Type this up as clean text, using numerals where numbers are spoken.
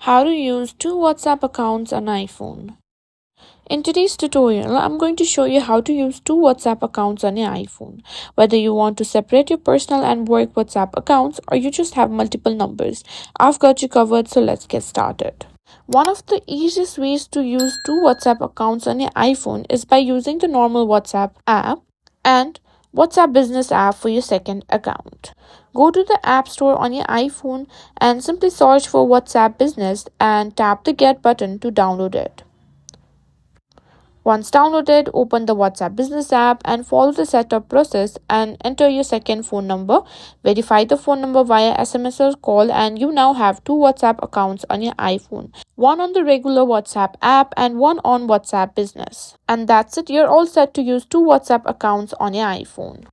How to use two WhatsApp accounts on iPhone. In today's tutorial, I'm going to show you how to use two WhatsApp accounts on your iPhone. Whether you want to separate your personal and work WhatsApp accounts or you just have multiple numbers, I've got you covered, so let's get started. One of the easiest ways to use two WhatsApp accounts on your iPhone is by using the normal WhatsApp app and WhatsApp Business app for your second account. Go to the App Store on your iPhone and simply search for WhatsApp Business and tap the Get button to download it. Once downloaded, open the WhatsApp Business app and follow the setup process and enter your second phone number. Verify the phone number via SMS or call, and you now have two WhatsApp accounts on your iPhone. One on the regular WhatsApp app and one on WhatsApp Business. And that's it, you're all set to use two WhatsApp accounts on your iPhone.